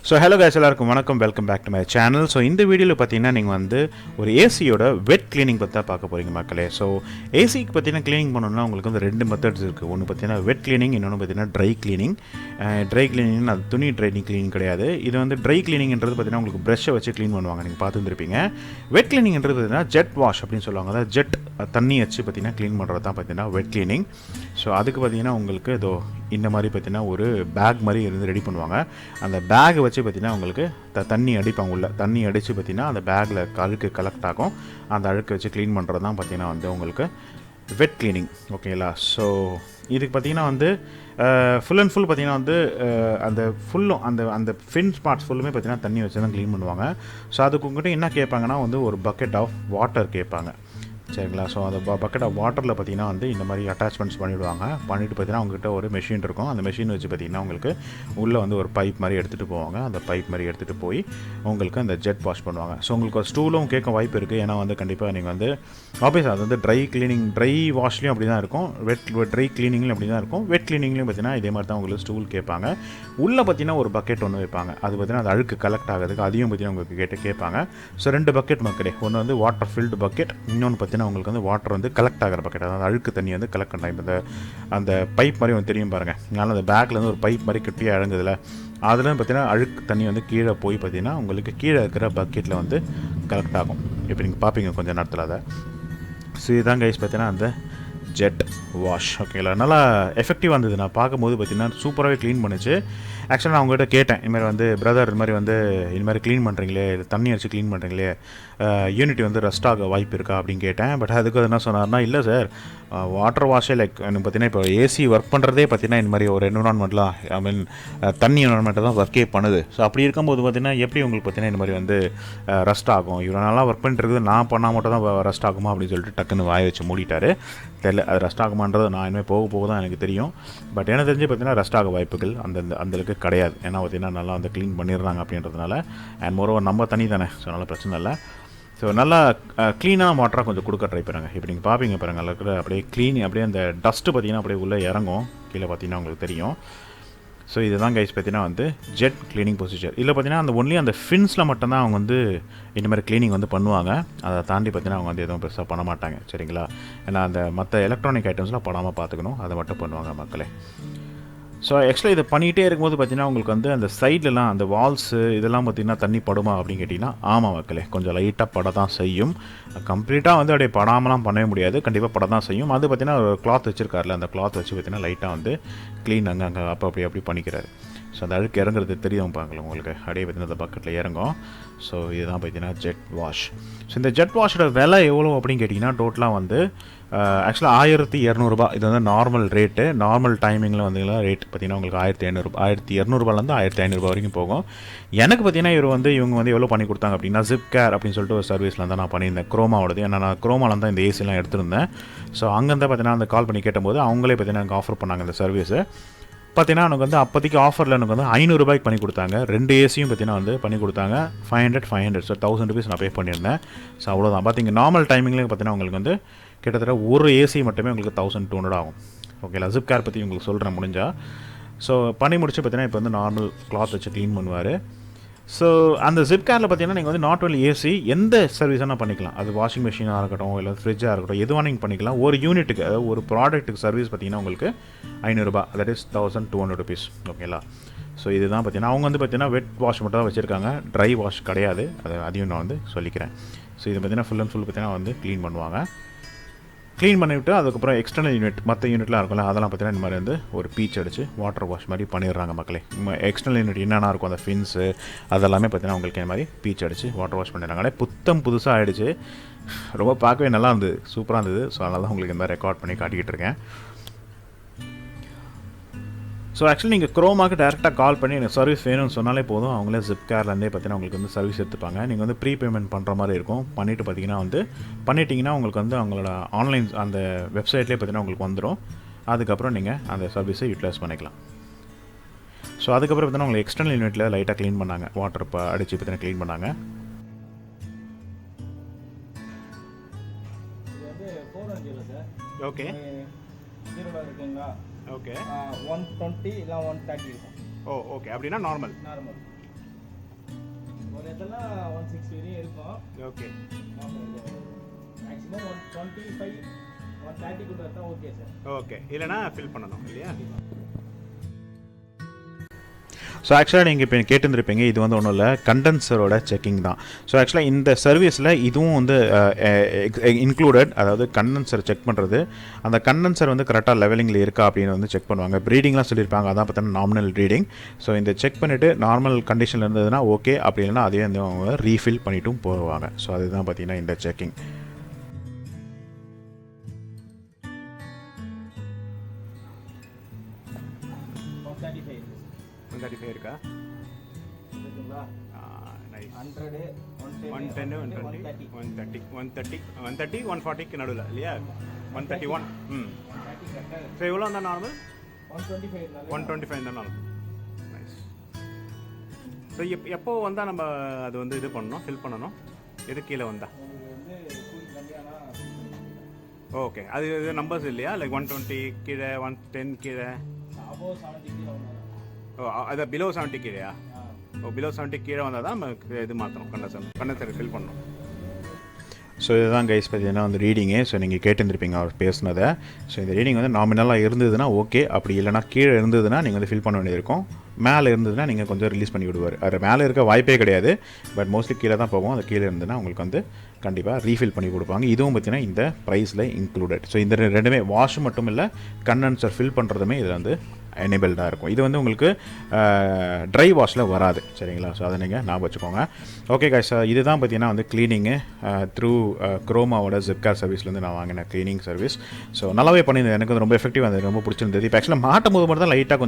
So hello guys, எல்லாருக்கும் வணக்கம். Welcome back to my channel. So இந்த வீடியோவில் பார்த்தீங்கன்னா நீங்கள் வந்து ஒரு ஏசியோட வெட் கிளீனிங் பற்றி தான் பார்க்க போகிறீங்க மக்களே. ஸோ ஏசிக்கு பார்த்தீங்கன்னா க்ளீனிங் பண்ணணும்னா உங்களுக்கு வந்து ரெண்டு மெத்தட்ஸ் இருக்குது. ஒன்று பார்த்தீங்கன்னா வெட் கிளீனிங், இன்னொன்று பார்த்தீங்கன்னா ட்ரை கிளீனிங். ட்ரை கிளீனிங் அது துணி ட்ரைனிங் கிளீனிங் கிடையாது. இது வந்து ட்ரை கிளீனிங்ன்றது பார்த்தீங்கன்னா உங்களுக்கு ப்ரெஷ்ஷை வச்சு க்ளீன் பண்ணுவாங்க, நீங்கள் பார்த்துருப்பீங்க. வெட் கிளீனிங்ன்றது பார்த்தீங்கன்னா ஜெட் வாஷ் அப்படின்னு சொல்லுவாங்க. அதாவது ஜெட் தண்ணி வச்சு பார்த்தீங்கன்னா க்ளீன் பண்ணுறது தான் பார்த்தீங்கன்னா வெட் கிளீனிங். ஸோ அதுக்கு பார்த்தீங்கன்னா உங்களுக்கு இதோ இந்த மாதிரி பார்த்தீங்கன்னா ஒரு பேக் மாதிரி இருந்து ரெடி பண்ணுவாங்க. அந்த பேக் வச்சு பார்த்தீங்கன்னா உங்களுக்கு தண்ணி அடிப்பாங்க. உள்ள தண்ணி அடித்து பார்த்தீங்கன்னா அந்த பேக்கில் அழுக்கு கலெக்ட் ஆகும். அந்த அழுக்கு வச்சு க்ளீன் பண்ணுறது தான் பார்த்தீங்கன்னா வந்து உங்களுக்கு வெட் கிளீனிங். ஓகேங்களா? ஸோ இதுக்கு பார்த்தீங்கன்னா வந்து ஃபுல் அண்ட் ஃபுல் பார்த்தீங்கன்னா வந்து அந்த ஃபுல்லும் அந்த ஃபின் ஸ்பாட்ஸ் ஃபுல்லுமே பார்த்தீங்கன்னா தண்ணி வச்சு தான் க்ளீன் பண்ணுவாங்க. ஸோ அதுக்கு உங்கள்கிட்ட என்ன கேட்பாங்கன்னா வந்து ஒரு பக்கெட் ஆஃப் வாட்டர் கேட்பாங்க, சரிங்களா? ஸோ அந்த பக்கெட் ஆஃப் வாட்டரில் பார்த்தீங்கன்னா வந்து இந்த மாதிரி அட்டாச்மெண்ட்ஸ் பண்ணிவிடுவாங்க. பண்ணிவிட்டு பார்த்தீங்கன்னா அவங்ககிட்ட ஒரு மெஷின் இருக்கும். அந்த மெஷின் வச்சு பார்த்தீங்கன்னா உங்களுக்கு உள்ளே வந்து ஒரு பைப் மாதிரி எடுத்துகிட்டு போவாங்க. அந்த பைப் மாதிரி எடுத்துகிட்டு போய் உங்களுக்கு அந்த ஜெட் வாஷ் பண்ணுவாங்க. ஸோ உங்களுக்கு ஒரு ஸ்டூலும் கேட்க வாய்ப்பு இருக்குது. ஏன்னா வந்து கண்டிப்பாக நீங்கள் வந்து ஆப்வியஸ் அது வந்து ட்ரை கிளீனிங், ட்ரை வாஷ்லேயும் அப்படி தான் இருக்கும், ட்ரை கிளீனிங்லையும் அப்படி தான் இருக்கும். வெட் கிளீனிங்லையும் பார்த்தீங்கன்னா இதே மாதிரி தான் உங்களுக்கு ஸ்டூல் கேட்பாங்க. உள்ளே பார்த்தீங்கன்னா ஒரு பக்கெட் ஒன்று வைப்பாங்க. அது பார்த்தீங்கன்னா அது அழுக்கு கலெக்ட் ஆகிறதுக்கு அதையும் பார்த்தீங்கன்னா உங்களுக்கு கேட்பாங்க. ஸோ ரெண்டு பக்கெட் மக்களே, ஒன்று வந்து வாட்டர் ஃபில்டு பக்கெட், இன்னொன்று பார்த்தீங்கன்னா உங்களுக்கு வந்து வாட்டர் வந்து கலெக்ட் ஆகிற பக்கெட். அதாவது அழுக்கு தண்ணி வந்து கலெக்ட் பண்ணுறாங்க. இப்போ அந்த பைப் மாதிரி வந்து தெரியும் பாருங்கள். அதனால் அந்த பேக்லேருந்து ஒரு பைப் மாதிரி கட்டியாக இறங்குதில்ல, அதில் பார்த்தீங்கன்னா அழுக்கு தண்ணி வந்து கீழே போய் பார்த்தீங்கன்னா உங்களுக்கு கீழே இருக்கிற பக்கெட்டில் வந்து கலெக்ட் ஆகும். இப்போ நீங்கள் பார்ப்பீங்க கொஞ்சம் நேரத்தில் அதை. ஸோ இதுதான் கைஸ் பார்த்தீங்கன்னா அந்த ஜெட் வாஷ். ஓகேங்களா? நல்லா எஃபெக்டிவாக இருந்தது. நான் பார்க்கும்போது பார்த்தீங்கன்னா சூப்பராகவே க்ளீன் பண்ணிச்சு. ஆக்சுவலாக நான் உங்கள்கிட்ட கேட்டேன், இதுமாதிரி வந்து பிரதர் இது மாதிரி வந்து இது மாதிரி க்ளீன் பண்ணுறீங்களே, தண்ணி அடிச்சு க்ளீன் பண்ணுறீங்களே, யூனிட்டி வந்து ரஸ்ட் ஆக வாய்ப்பு இருக்கா அப்படின்னு கேட்டேன். பட் அதுக்கு என்ன சொன்னார்னா, இல்லை சார், வாட்டர் வாஷே லைக் எனக்கு பார்த்தீங்கன்னா இப்போ ஏசி ஒர்க் பண்ணுறதே பார்த்தீங்கன்னா இந்த மாதிரி ஒரு என்விரான்மெண்ட்லாம், ஐ மீன் தண்ணி என்விரான்மெண்ட்டை தான் ஒர்க்கே பண்ணுது. ஸோ அப்படி இருக்கும்போது பார்த்தீங்கன்னா எப்படி உங்களுக்கு பார்த்தீங்கன்னா இந்த மாதிரி வந்து ரஸ்ட் ஆகும்? இவ்வளோ நாளாக ஒர்க் பண்ணிட்டு இருக்குது, நான் பண்ணால் மட்டும் தான் ரஸ்ட் ஆகுமா அப்படின்னு சொல்லிட்டு டக்குன்னு வாய வச்சு மூடிட்டார். தெரியல அது ரஸ்ட் ஆகுமான்றது நான் இனிமேல் போக தான் எனக்கு தெரியும். பட் எனக்கு தெரிஞ்சு பார்த்தீங்கன்னா ரஸ்ட் ஆக வாய்ப்புகள் அந்தளவுக்கு கிடையாது. ஏன்னா பார்த்தீங்கன்னா நல்லா வந்து க்ளீன் பண்ணிடுறாங்க அப்படின்றதுனால. அண்ட் மோரோவர் நம்ம தண்ணி தானே, ஸோ அதனால் பிரச்சனை இல்லை. ஸோ நல்லா க்ளீனான வாட்டராக கொஞ்சம் கொடுக்க ட்ரை பண்ணுங்க. இப்போ நீங்கள் பார்ப்பீங்க பாருங்கள், நல்லா இருக்கிற அப்படியே க்ளீன், அப்படியே அந்த டஸ்ட்டு பார்த்தீங்கன்னா அப்படியே உள்ளே இறங்கும், கீழே பார்த்தீங்கன்னா உங்களுக்கு தெரியும். ஸோ இதுதான் கைஸ் பார்த்தீங்கன்னா வந்து ஜெட் க்ளீனிங் ப்ரொசீஜர். இதில் பார்த்தீங்கன்னா அந்த ஒன்லி அந்த ஃபின்ஸில் மட்டும்தான் அவங்க வந்து இந்த மாதிரி க்ளீனிங் வந்து பண்ணுவாங்க. அதை தாண்டி பார்த்தீங்கன்னா அவங்க வந்து எதுவும் பெருசாக பண்ண மாட்டாங்க, சரிங்களா? ஏன்னா அந்த மற்ற எலக்ட்ரானிக் ஐட்டம்ஸ்லாம் படாமல் பார்த்துக்கணும், அதை மட்டும் பண்ணுவாங்க மக்களே. ஸோ ஆக்சுவலாக இதை பண்ணிகிட்டே இருக்கும்போது பார்த்தீங்கன்னா உங்களுக்கு வந்து அந்த சைட்லலாம் அந்த வால்ஸு இதெல்லாம் பார்த்திங்கன்னா தண்ணி படுமா அப்படின்னு கேட்டிங்கன்னா ஆமாம் மக்களே, கொஞ்சம் லைட்டாக பட தான் செய்யும். கம்ப்ளீட்டாக வந்து அப்படியே படாமலாம் பண்ணவே முடியாது, கண்டிப்பாக பட தான் செய்யும். அது பார்த்திங்கன்னா ஒரு கிளாத் வச்சுருக்காருல, அந்த கிளாத் வச்சு பார்த்திங்கன்னா லைட்டாக வந்து க்ளீன் அங்கே அப்படி பண்ணிக்கிறாரு. ஸோ அந்த அழுக்கு இறங்குறது தெரியும் பார்க்கலாம் உங்களுக்கு, அப்படியே பார்த்திங்கன்னா அந்த பக்கெட்டில் இறங்கும். ஸோ இதுதான் பார்த்திங்கன்னா ஜெட் வாஷ். ஸோ இந்த ஜெட் வாஷோட விலை எவ்வளோ அப்படின்னு கேட்டிங்கன்னா டோட்டலாக வந்து ஆக்சுவலாக 1200 இது வந்து நார்மல் ரேட்டு. நார்மல் டைமிங்கில் வந்தீங்கன்னா ரேட் பார்த்திங்கன்னா உங்களுக்கு 1200 1500 வரைக்கும் போகும். எனக்கு பார்த்திங்கன்னா இவங்க வந்து எவ்வளோ பண்ணி கொடுத்தாங்க அப்படின்னா ZipCare அப்படின்னு சொல்லிட்டு ஒரு சர்வீஸில் தான் நான் பண்ணியிருந்தேன், குரோமாவோடது. ஏன்னா நான் குரோமாவில் தான் இந்த ஏசிலாம் எடுத்திருந்தேன். ஸோ அங்கேருந்து பார்த்திங்கன்னா அந்த கால் பண்ணி கேட்டபோது அவங்களே பார்த்திங்கன்னா எனக்கு ஆஃபர் பண்ணாங்க இந்த சர்வீஸு. பார்த்தீங்கன்னா எனக்கு வந்து அப்போதைக்கு ஆஃபரில் எனக்கு வந்து 500 ரூபாய்க்கு பண்ணி கொடுத்தாங்க. 2 ஏசியும் பார்த்தீங்கன்னா வந்து பண்ணி கொடுத்தாங்க. 500 ஸோ 1000 ருபீஸ் நான் பே பண்ணியிருந்தேன். ஸோ அவ்வளோதான். பார்த்தீங்க நார்மல் டைமிங்லேயும் பார்த்தீங்கன்னா உங்களுக்கு வந்து கிட்டத்தட்ட ஒரு ஏசி மட்டுமே உங்களுக்கு 1200 ஆகும். ஓகேங்களா? ZipCare பற்றி உங்களுக்கு சொல்கிறேன் முடிஞ்சால். ஸோ பண்ணி முடிச்சு பார்த்தீங்கன்னா இப்போ வந்து நார்மல் கிளாத் வச்சு க்ளீன் பண்ணுவார். ஸோ அந்த ZipCareல பார்த்தீங்கன்னா நீங்கள் வந்து நாட் ஒன்லி ஏசி, எந்த சர்வீஸாக பண்ணிக்கலாம். அது வாஷிங் மிஷினாக இருக்கட்டும், இல்லை ஃப்ரிட்ஜாக இருக்கட்டும், எதுவாக நீங்கள் பண்ணிக்கலாம். ஒரு யூனிட்டுக்கு, அதாவது ஒரு ப்ராடக்ட்டுக்கு சர்வீஸ் பார்த்தீங்கன்னா உங்களுக்கு 500 ரூபாய், தட் இஸ் 1200 ருபீஸ். ஓகேங்களா? ஸோ இதுதான் பார்த்தீங்கன்னா அவங்க வந்து பார்த்தீங்கன்னா வெட் வாஷ் மட்டும் தான் வச்சுருக்காங்க, ட்ரை வாஷ் கிடையாது. அதையும் நான் வந்து சொல்லிக்கிறேன். ஸோ இது பார்த்தீங்கன்னா ஃபுல் அண்ட் ஃபுல் பார்த்தீங்கன்னா வந்து க்ளீன் பண்ணுவாங்க. க்ளீன் பண்ணிவிட்டு அதுக்கப்புறம் எக்ஸ்டர்னல் யூனிட், மற்ற யூனிட்லாம் இருக்கும்ல, அதெல்லாம் பார்த்தீங்கன்னா இந்த மாதிரி வந்து ஒரு பீச் அடித்து வாட்டர் வாஷ் மாதிரி பண்ணிடுறாங்க மக்களே. எக்ஸ்டர்னல் யூனிட் என்னென்ன இருக்கும், அந்த ஃபின்ஸு அதெல்லாமே பார்த்தீங்கன்னா உங்களுக்கு இந்த மாதிரி பீச் அடித்து வாட்டர் வாஷ் பண்ணிடுறாங்களே. புதுசாக ஆகிடுச்சு. ரொம்ப பார்க்கவே நல்லா இருந்தது, சூப்பராக இருந்தது. ஸோ அதனால தான் உங்களுக்கு இந்த மாதிரி ரெக்கார்ட் பண்ணி காட்டிக்கிட்டு இருக்கேன். ஸோ ஆக்சுவலி நீங்கள் குரோமாக்கு டேரெக்டாக கால் பண்ணி எனக்கு சர்வீஸ் வேணும்னு சொன்னாலே போதும், அவங்களே ZipCareலேருந்தே பார்த்தீங்கன்னா உங்களுக்கு வந்து சர்வீஸ் எடுத்துப்பாங்க. நீங்கள் வந்து ப்ரீ பேமெண்ட் பண்ணுற மாதிரி இருக்கும். பண்ணிட்டீங்கன்னா உங்களுக்கு வந்து அவங்களோட ஆன்லைன் அந்த வெப்சைட்லேயே பார்த்தீங்கன்னா உங்களுக்கு வந்துடும். அதுக்கப்புறம் நீங்கள் அந்த சர்வீஸை யூட்டிலைஸ் பண்ணிக்கலாம். ஸோ அதுக்கப்புறம் பார்த்தீங்கன்னா உங்களுக்கு எக்ஸ்டர்னல் யூனிட்டில் லைட்டாக க்ளீன் பண்ணாங்க, வாட்டர் அடித்து பார்த்தீங்கன்னா க்ளீன் பண்ணாங்க. ஓகே ஓகே 120 இல்லை 130 இருக்கும். ஓகே அப்படின்னா நார்மல். ஒரு இடத்துல 160 வரையும் இருக்கும். ஓகே. மேக்ஸிமம் 125 130 கூட இருந்தா ஓகே சார். ஓகே. இல்லனா ஃபில் பண்ணனும் இல்லையா? ஸோ ஆக்சுவலாக நீங்கள் இப்போ கேட்டுருந்துருப்பீங்க, இது வந்து ஒன்றும் இல்லை, கண்டென்சரோட செக்கிங் தான். ஸோ ஆக்சுவலாக இந்த சர்வீஸில் இதுவும் வந்து இன்க்ளூடட், அதாவது கண்டென்சர் செக் பண்ணுறது. அந்த கண்டென்சர் வந்து கரெக்டாக லெவலிங்கில் இருக்கா அப்படின்னு வந்து செக் பண்ணுவாங்க. ப்ரீடிங்லாம் சொல்லியிருப்பாங்க, அதான் பார்த்தீங்கன்னா நார்மல் ரீடிங். ஸோ இந்த செக் பண்ணிவிட்டு நார்மல் கண்டிஷனில் இருந்ததுன்னா ஓகே, அப்படி இல்லைனா அதே வந்து அவங்க ரீஃபில் பண்ணிட்டும் போவாங்க. ஸோ அதுதான் பார்த்தீங்கன்னா இந்த செக்கிங். இருக்கா? நைஸ். 100 110 120 130 130 130 140க்கு நடுவில் இல்லையா? 131. ஸோ எவ்வளோ இருந்தால் நார்மல்? 125 இருந்தால் நார்மல். நைஸ். ஸோ எப்போ வந்தால் நம்ம அது வந்து இது பண்ணணும், ஃபில் பண்ணணும்? எது கீழே வந்தால்? ஓகே. அது நம்பர்ஸ் இல்லையா? லைக் 120 கீழே, 110 கீழே, ஓ அது பிலோ 70 கீழேயா? ஓ பிலோ 70 கீழே வந்தால் தான் நம்ம இது மாற்றணும், கண்டென்சர் ஃபில் பண்ணணும். ஸோ இதுதான் கைஸ் பார்த்தீங்கன்னா வந்து ரீடிங்கு. ஸோ நீங்கள் கேட்டுருந்துருப்பீங்க அவர் பேசுனதை. ஸோ இந்த ரீடிங் வந்து நாமினலாக இருந்ததுன்னா ஓகே, அப்படி இல்லைனா கீழே இருந்ததுன்னா நீங்கள் வந்து ஃபில் பண்ண வேண்டியது இருக்கும். மேலே இருந்ததுன்னா நீங்கள் கொஞ்சம் ரிலீஸ் பண்ணி விடுவார். அது மேலே இருக்க வாய்ப்பே கிடையாது, பட் மோஸ்ட்லி கீழே தான் போகும். அது கீழே இருந்ததுன்னா உங்களுக்கு வந்து கண்டிப்பாக ரீஃபில் பண்ணி கொடுப்பாங்க. இதுவும் பார்த்தீங்கன்னா இந்த ப்ரைஸில் இன்க்ளூடட். ஸோ இந்த ரெண்டுமே வாஷ் மட்டும் இல்லை, கண்டென்சர் ஃபில் பண்ணுறதுமே இதில் வந்து எனேபிள்டாக இருக்கும். இது வந்து உங்களுக்கு ட்ரை வாஷில் வராது, சரிங்களா? ஸோ அதை நீங்கள் ஞாபகம் வச்சுக்கோங்க. ஓகே கைஸ், இதுதான் பார்த்தீங்கன்னா வந்து க்ளீனிங்கு த்ரூ குரோமாவோட ZipCare சர்வீஸ்லேருந்து நான் வாங்கின க்ளீனிங் சர்வீஸ். ஸோ நல்லாவே பண்ணியிருந்தது, எனக்கு வந்து ரொம்ப எஃபெக்டிவ், அது ரொம்ப பிடிச்சிருந்தது. இப்போ ஆக்சுவலாக மாட்டும் போது மட்டும் தான் லைட்டாக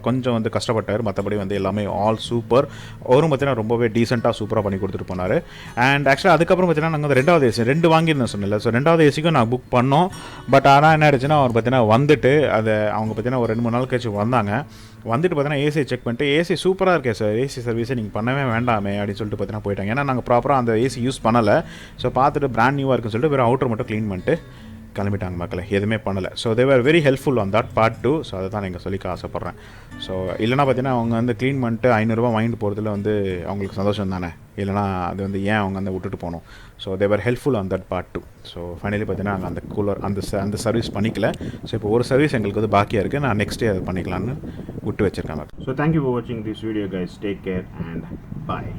கொஞ்சம் வந்து கஷ்டப்பட்டார். மற்றபடி வந்து எல்லாமே ஆல் சூப்பர். அவரும் பார்த்தீங்கன்னா ரொம்பவே டீசெண்டாக சூப்பராக பண்ணி கொடுத்துட்டு போனார். அண்ட் ஆக்சுவலாக அதுக்கப்புறம் பார்த்தீங்கன்னா நாங்கள் வந்து 2வது ஏசி 2 வாங்கியிருந்தேன் சொன்னல. ஸோ 2வது ஏசிக்கும் நான் புக் பண்ணோம். பட் ஆனால் என்ன ஆயிடுச்சுன்னா, அவர் பார்த்தீங்கன்னா வந்துட்டு அதை அவங்க பார்த்தீங்கன்னா ஒரு 2-3 நாள் கழிச்சு வந்தாங்க. வந்துட்டு பார்த்தீங்கன்னா ஏசி செக் பண்ணிட்டு, ஏசி சூப்பராக இருக்கே சார், ஏசி சர்வீஸை நீங்கள் பண்ணவே வேண்டாமே அப்படின்னு சொல்லிட்டு பார்த்தீங்கன்னா போயிட்டாங்க. ஏன்னா நாங்கள் ப்ராப்பராக அந்த ஏசி யூஸ் பண்ணலை. ஸோ பார்த்துட்டு பிராண்ட் நியூவாக இருக்குன்னு சொல்லிட்டு வெறும் அவுட்டர் மட்டும் க்ளீன் பண்ணிட்டு கிளம்பிட்டாங்க மக்களை, எதுவுமே பண்ணலை. So they are very helpful on that part 2. So அதை தான் நீங்கள் சொல்லிக்க ஆசைப்பட்றேன். ஸோ இல்லைனா பார்த்தீங்கன்னா அவங்க வந்து க்ளீன் பண்ணிட்டு 500 ரூபா வாங்கிட்டு போகிறதுல வந்து அவங்களுக்கு சந்தோஷம் தானே, இல்லைனா அது வந்து ஏன் அவங்க வந்து விட்டுட்டு போகணும். So they are helpful on that part 2. So finally பார்த்தீங்கன்னா நாங்கள் அந்த கூலர் அந்த சர்வீஸ் பண்ணிக்கல. ஸோ இப்போ ஒரு சர்வீஸ் எங்களுக்கு வந்து பாக்கியாக இருக்குது, நான் நெக்ஸ்ட் டே அதை பண்ணிக்கலான்னு விட்டு வச்சுருக்கேன். ஸோ தேங்க்யூ ஃபார் வாட்சிங் this video guys. Take care and bye.